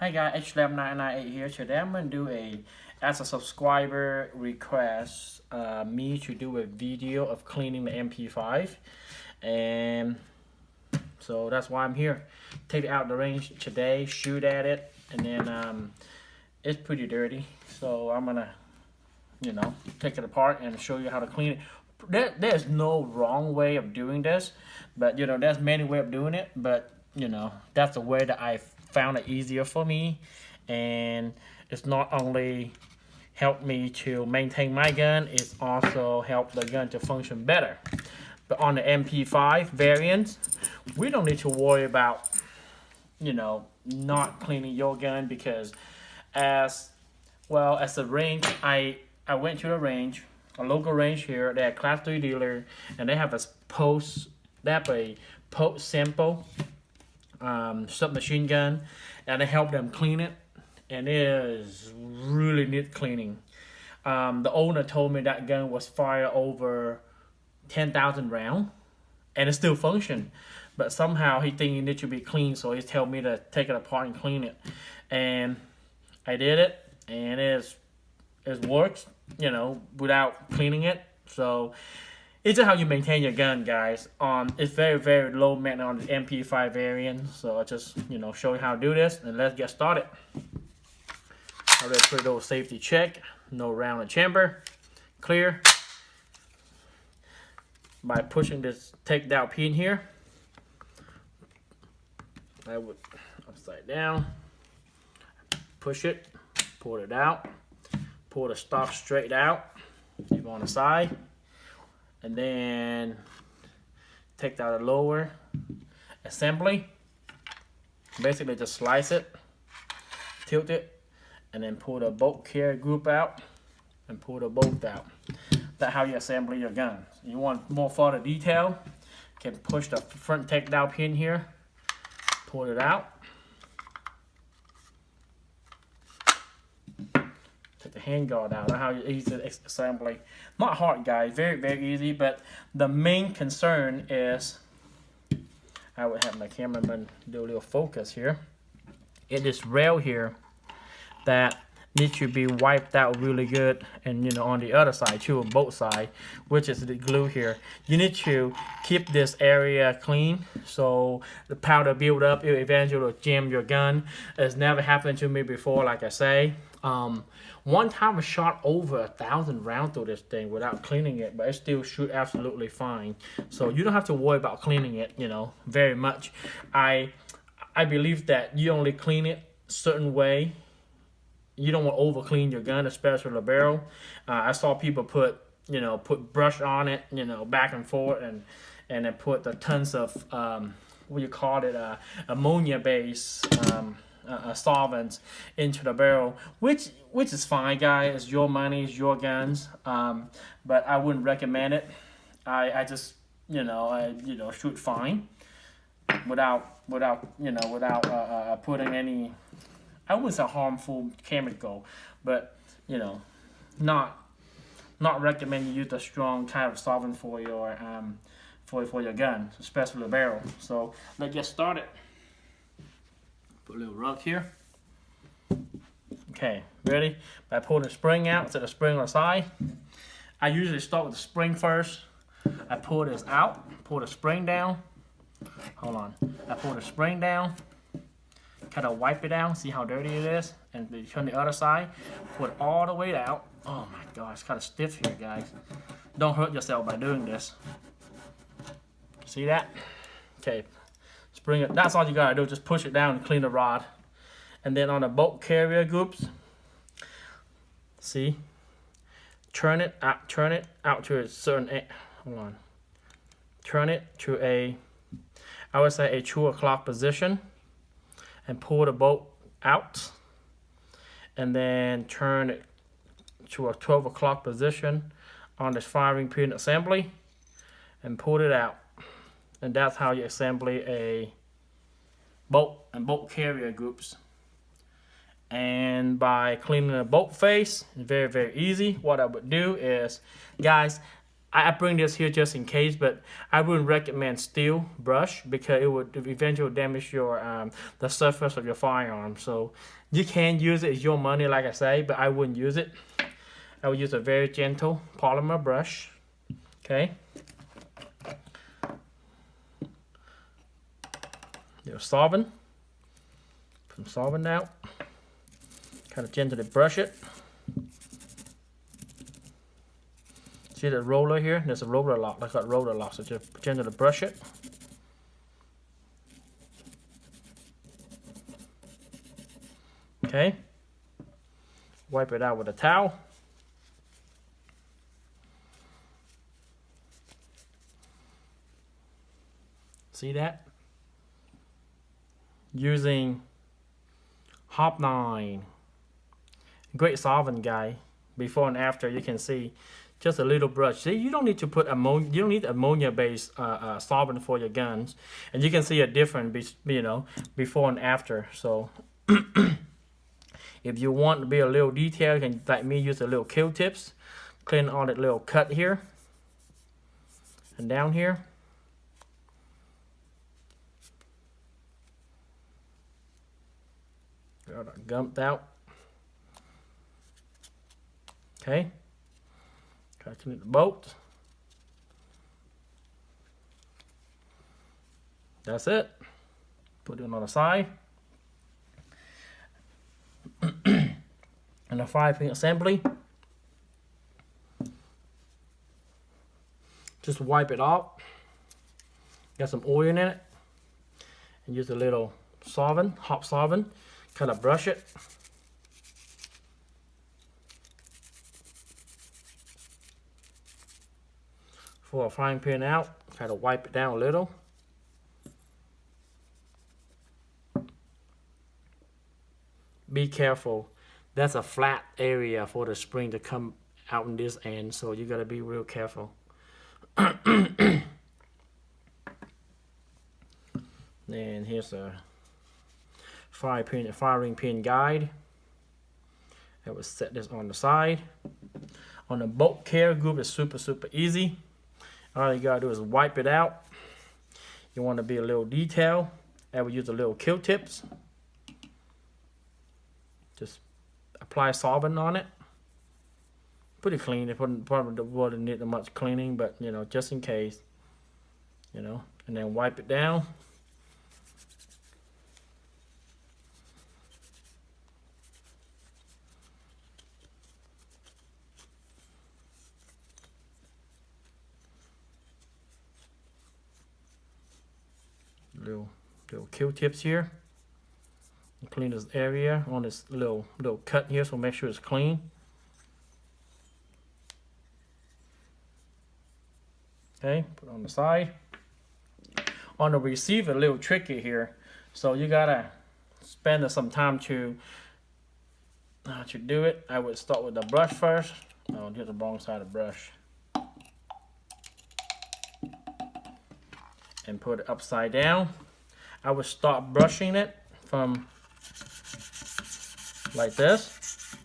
Hi guys, HLAM998 here. Today I'm going to do as a subscriber request, me to do a video of cleaning the MP5. And so that's why I'm here. Take it out the range today, shoot at it, and then it's pretty dirty. So I'm going to, take it apart and show you how to clean it. There's no wrong way of doing this, but there's many ways of doing it, but that's the way that I found it easier for me, and it's not only helped me to maintain my gun, it's also helped the gun to function better. But on the MP5 variants, we don't need to worry about not cleaning your gun, because as a range, I went to a range, a local range here. They're a class 3 dealer, and they have a post sample submachine gun, and I helped them clean it, and it is really neat cleaning. The owner told me that gun was fired over 10,000 rounds, and it still functioned, but somehow he thinks it needs to be clean, so he told me to take it apart and clean it, and I did it, and it works, without cleaning it. So it's just how you maintain your gun, guys. It's very, very low maintenance on the MP5 variant. So I just, show you how to do this, and let's get started. I already put a little safety check. No round in chamber. Clear. By pushing this takedown pin here, I would upside down. Push it. Pull it out. Pull the stock straight out. Keep on the side. And then take out the lower assembly. Basically just slice it, tilt it, and then pull the bolt carrier group out and pull the bolt out. That's how you assemble your gun. You want more further detail, you can push the front takedown pin here, pull it out. Take the handguard out. That's how you easy assembly. Not hard, guys. Very, very easy. But the main concern is, I would have my cameraman do a little focus here. It is rail here that needs to be wiped out really good, and on the other side too, on both sides, which is the glue here. You need to keep this area clean, so the powder build up, it eventually jam your gun. It's never happened to me before, like I say. One time I shot over 1,000 rounds through this thing without cleaning it, but it still shoot absolutely fine. So you don't have to worry about cleaning it, very much. I believe that you only clean it certain way. You don't want to over clean your gun, especially the barrel. I saw people put brush on it, back and forth, and then put the tons of ammonia based solvents into the barrel, which is fine, guys. It's your money, it's your guns, but I wouldn't recommend it. I just shoot fine without putting any, I wouldn't say harmful chemical, but not recommend you use a strong kind of solvent for your for your gun, especially the barrel. So let's get started. Put a little rug here. Okay, ready? By pulling the spring out, set the spring on the side. I usually start with the spring first. I pull this out, pull the spring down. Hold on. I pull the spring down, kind of wipe it down, see how dirty it is, and then turn the other side, pull it all the way out. Oh my gosh, it's kind of stiff here, guys. Don't hurt yourself by doing this. See that? Okay. Spring it. That's all you gotta do. Just push it down and clean the rod. And then on the bolt carrier groups, see, turn it out to a certain. Hold on. Turn it to I would say a 2 o'clock position, and pull the bolt out. And then turn it to a 12 o'clock position on this firing pin assembly, and pull it out. And that's how you assemble a bolt and bolt carrier groups. And by cleaning the bolt face, it's very, very easy. What I would do is, guys, I bring this here just in case, but I wouldn't recommend steel brush because it would eventually damage your the surface of your firearm. So you can use it, it's your money, like I say, but I wouldn't use it. I would use a very gentle polymer brush. Okay. There's solvent. Put some solvent out. Kind of gently brush it. See the roller here? There's a roller lock. That's got roller lock. So just gently brush it. Okay. Wipe it out with a towel. See that? Using Hop 9. Great solvent, guy. Before and after, you can see just a little brush. See, you don't need to put ammonia. You don't need ammonia-based solvent for your guns, and you can see a difference, you know, before and after. So, if you want to be a little detailed, you can, like me, use a little Q-tips, clean all that little cut here and down here. Got it gumped out. Okay. Tighten the bolt. That's it. Put it on the side. And the 5-pin assembly. Just wipe it off. Got some oil in it. And use a little solvent, hop solvent. Kind of brush it. For a frying pan out, kind of wipe it down a little. Be careful. That's a flat area for the spring to come out in this end, so you gotta be real careful. Then here's a firing pin guide. I will set this on the side. On the bolt care group, it's super easy. All you gotta do is wipe it out. You want to be a little detail. I would use a little Q-tips. Just apply solvent on it. Pretty clean. It probably wouldn't need much cleaning, but you know, just in case. You know, and then wipe it down. Little Q-tips here. Clean this area on this little cut here, so make sure it's clean. Okay, put it on the side. On the receiver, a little tricky here, so you gotta spend some time to do it. I would start with the brush first. Oh, get the wrong side of the brush. And put it upside down. I would start brushing it from like this.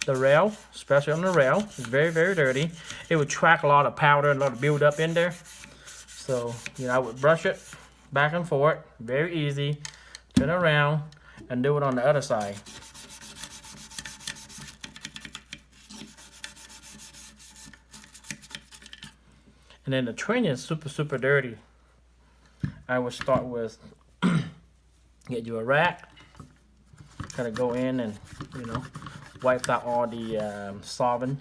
The rail, especially on the rail, is very dirty. It would track a lot of powder and a lot of build up in there. So, you know, I would brush it back and forth, very easy. Turn around and do it on the other side. And then the training is super dirty. I would start with get you a rack, kind of go in and, you know, wipe out all the solvent.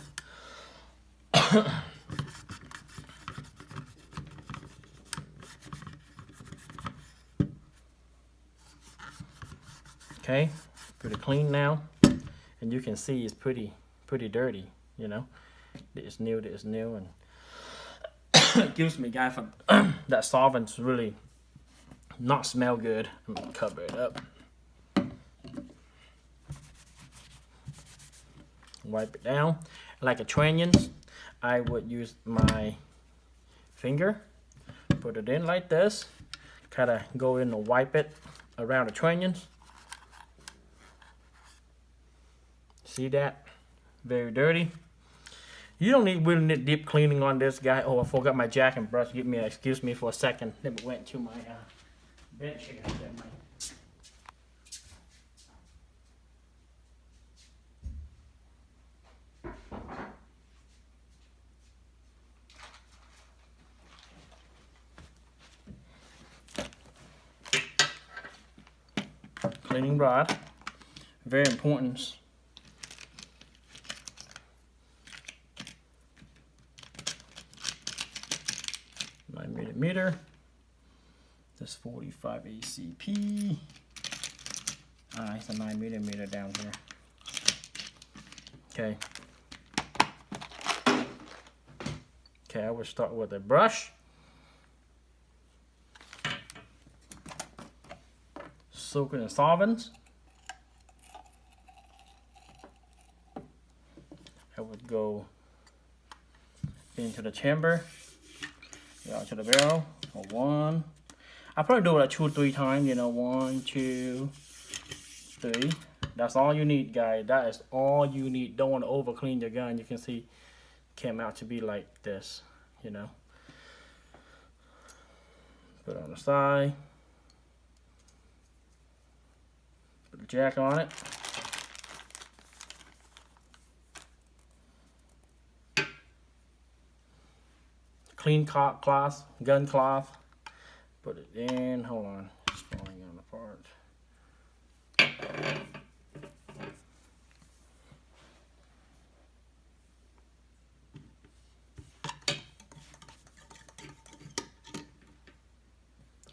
Okay, pretty clean now, and you can see it's pretty dirty. You know, it's new, and excuse me, guys, for that solvent's really not smell good. I'm gonna cover it up. Wipe it down. Like a trunnions, I would use my finger, put it in like this, kind of go in and wipe it around the trunnions. See that? Very dirty. You don't really need deep cleaning on this guy. Oh, I forgot my jack and brush. Excuse me for a second. Let me went to my bench here. Cleaning rod, very important. Millimeter. This 45 ACP. It's a 9mm down here. Okay. Okay, I will start with a brush. Soak it in solvents. I would go into the chamber, to the barrel, or one. I probably do it like 2 or 3 times, 1, 2, 3. That's all you need, guys. That is all you need. Don't want to over clean your gun. You can see it came out to be like this, Put it on the side. Put the jack on it. Clean cloth, gun cloth. Put it in. Hold on, it's falling on apart.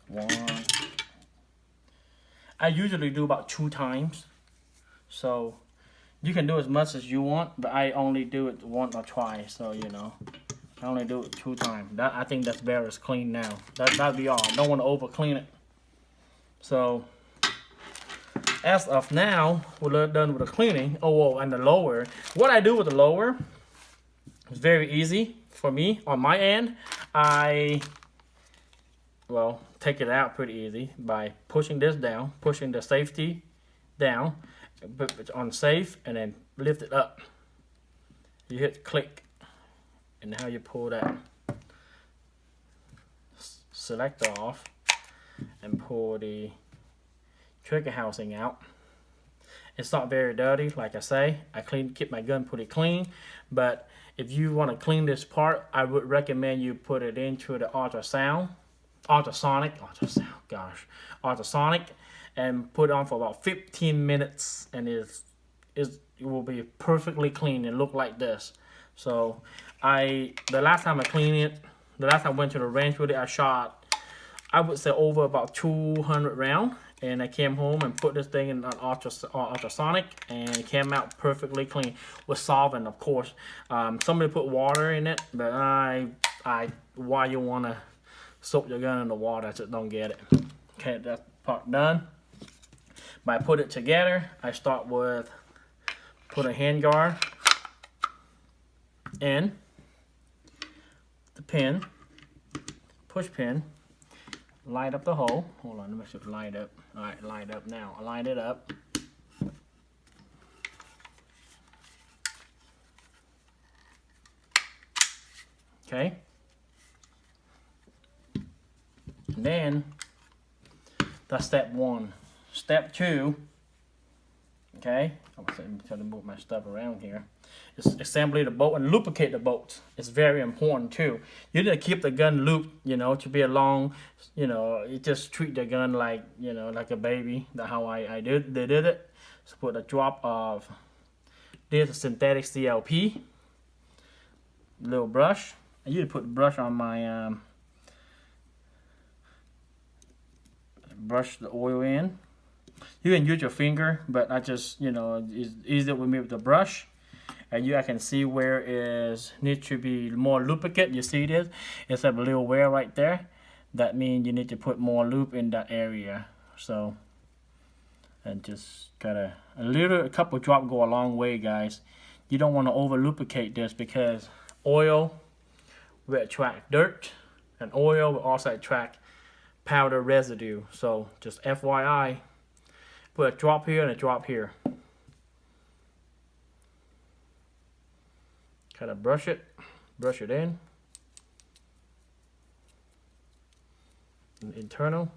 One. I usually do about 2 times, so you can do as much as you want, but I only do it 1 or twice. So I only do it 2 times. I think that's better. It's clean now. That'd be all. Don't want to over clean it. So as of now, we're done with the cleaning. Oh, and the lower. What I do with the lower is very easy for me on my end. Take it out pretty easy by pushing this down, pushing the safety down, put it on safe, and then lift it up. You hit click, and how you pull that selector off and pull the trigger housing out. It's not very dirty, like I say. I keep my gun pretty clean, but if you want to clean this part, I would recommend you put it into the ultrasonic, and put it on for about 15 minutes, and it will be perfectly clean and look like this. So the last time I went to the range with it, I shot, I would say, over about 200 rounds, and I came home and put this thing in an ultrasonic, and it came out perfectly clean with solvent, of course. Somebody put water in it, but why you want to soak your gun in the water? I just don't get it. Okay, that part done. When I put it together, I start with put a handguard in the pin, push pin, line up the hole. Hold on, let me make sure it's lined up. All right, lined up now. I lined it up. Okay. And then that's step 1. Step 2. Okay, I'm trying to move my stuff around here. Is assembly the bolt and lubricate the bolts. It's very important too. You need to keep the gun looped, to be a long, you just treat the gun like, like a baby. That's how they did it. So put a drop of this synthetic CLP, little brush. I usually put the brush on my brush the oil in. You can use your finger, but I just, it's easier with me with the brush. And I can see where it needs to be more lubricant. You see this? It's a little wear right there. That means you need to put more lube in that area. So, and just gotta, a couple drop go a long way, guys. You don't want to over lubricate this, because oil will attract dirt, and oil will also attract powder residue. So just FYI, put a drop here and a drop here. kind of brush it in. Internal.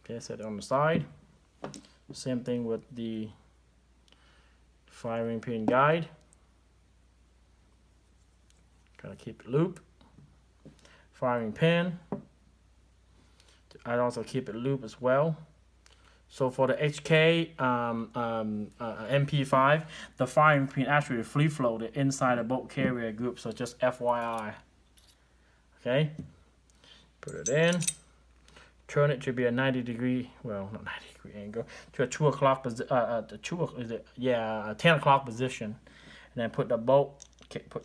Okay, set it on the side. Same thing with the firing pin guide. Gotta keep it loop. Firing pin. I'd also keep it loop as well. So for the HK MP5, the firing pin actually free floated inside the bolt carrier group. So just FYI. Okay. Put it in. Turn it to be a 90-degree, well, not 90-degree angle, to a 2 o'clock position, 10 o'clock position, and then put the bolt.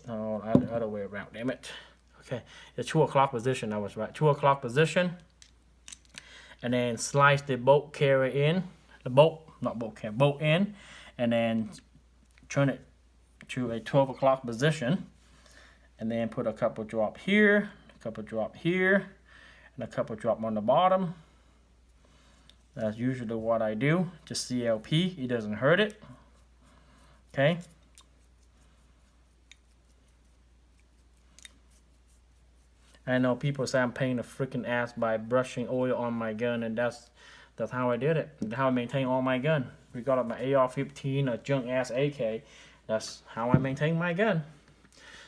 No, other way around. Damn it. Okay, the 2 o'clock position. I was right. 2 o'clock position, and then slice the bolt carrier in. The bolt, not bolt carrier, bolt in, and then turn it to a 12 o'clock position, and then put a couple drop here, a couple drop here, and a couple drop on the bottom. That's usually what I do. Just CLP, it doesn't hurt it. Okay. I know people say I'm paying a freaking ass by brushing oil on my gun, and that's how I did it. That's how I maintain all my gun. Regardless of my AR-15 or junk ass AK, that's how I maintain my gun.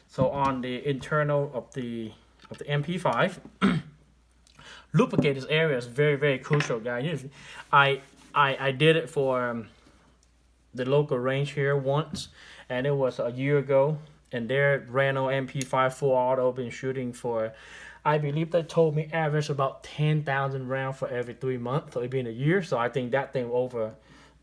So on the internal of the MP5. Lubricate this area is very, very crucial, guys. I did it for the local range here once, and it was a year ago. And their Renault MP5 full auto been shooting for, I believe they told me average about 10,000 rounds for every 3 months. So it been a year. So I think that thing over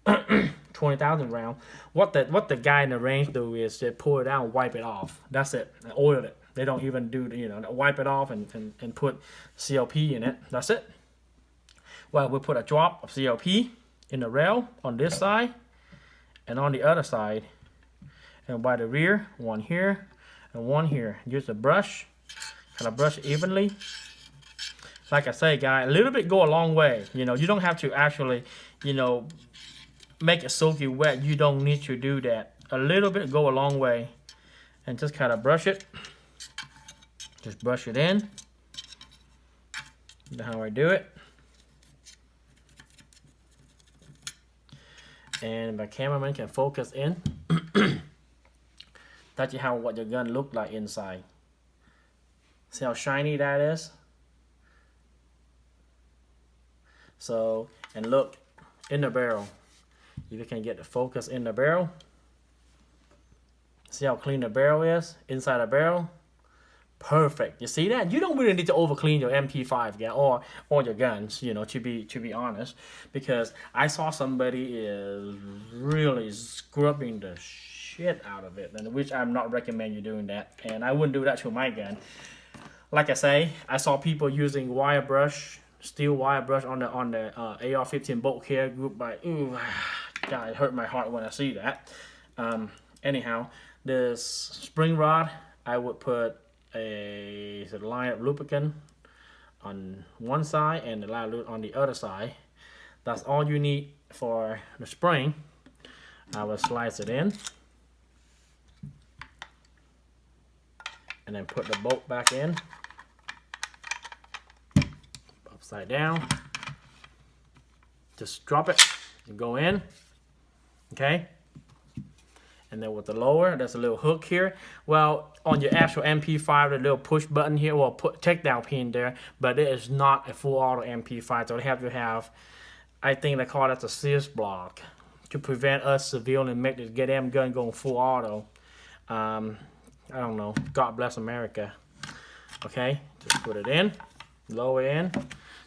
20,000 rounds. What the guy in the range do is they pour it out and wipe it off. That's it. And oil it. They don't even do the, wipe it off and put CLP in it. That's it. Well, we'll put a drop of CLP in the rail on this side and on the other side. And by the rear, one here and one here. Use a brush, kind of brush evenly. Like I say, guys, a little bit go a long way. You don't have to actually, make it soaky wet. You don't need to do that. A little bit go a long way. And just kind of brush it. Just brush it in. That's how I do it. And my cameraman can focus in. That's how what your gun look like inside. See how shiny that is? So, and look in the barrel. If you can get the focus in the barrel. See how clean the barrel is inside the barrel? Perfect. You see that? You don't really need to over clean your MP5 gun or your guns, to be honest, because I saw somebody is really scrubbing the shit out of it, and which I'm not recommend you doing that, and I wouldn't do that to my gun. Like I say, I saw people using wire brush, steel wire brush on the AR-15 bolt carrier group. Ooh, God, it hurt my heart when I see that. Anyhow, this spring rod, I would put a line of lubricant on one side and the line on the other side. That's all you need for the spring. I will slice it in and then put the bolt back in upside down. Just drop it and go in. Okay. And then with the lower, there's a little hook here. Well, on your actual MP5, the little push button here, well, put takedown pin there, but it is not a full auto MP5, so they have to have, I think they call that the Sears block to prevent us civilians make this damn gun going full auto. I don't know. God bless America. Okay, just put it in, lower in.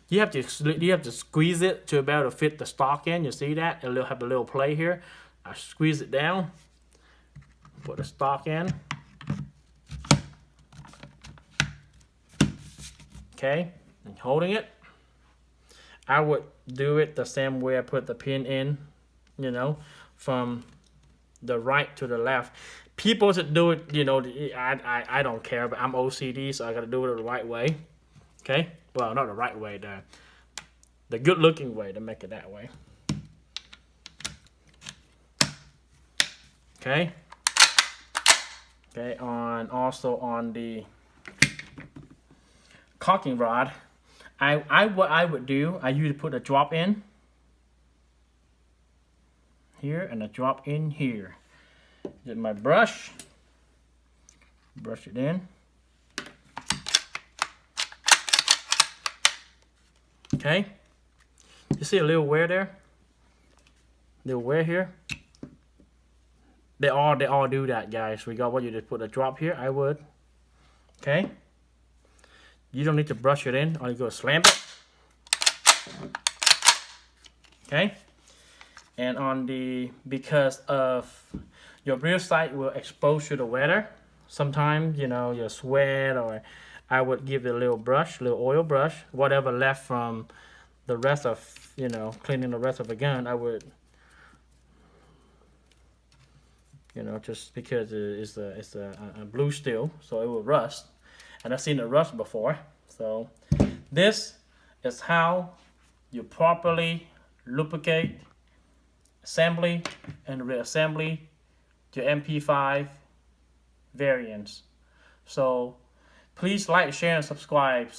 You have to squeeze it to be able to fit the stock in. You see that? It'll have a little play here. I squeeze it down. Put the stock in. Okay, and holding it. I would do it the same way I put the pin in, from the right to the left. People that do it, I don't care, but I'm OCD, so I gotta do it the right way. Okay, well, not the right way, the good looking way to make it that way. Okay. Okay, also on the caulking rod, what I would do, I usually put a drop in here and a drop in here. Get my brush, brush it in. Okay, you see a little wear there? Little wear here. They all do that, guys. We got what you just put a drop here. I would. Okay. You don't need to brush it in. All you go slam it. Okay. And on the, because of your rear sight will expose to the weather. Sometimes, you know, your sweat, or I would give it a little brush, little oil brush, whatever left from the rest of, you know, cleaning the rest of the gun. I would, you know, just because it's a blue steel, so it will rust. And I've seen it rust before. So this is how you properly lubricate assembly and reassembly your MP5 variants. So please like, share, and subscribe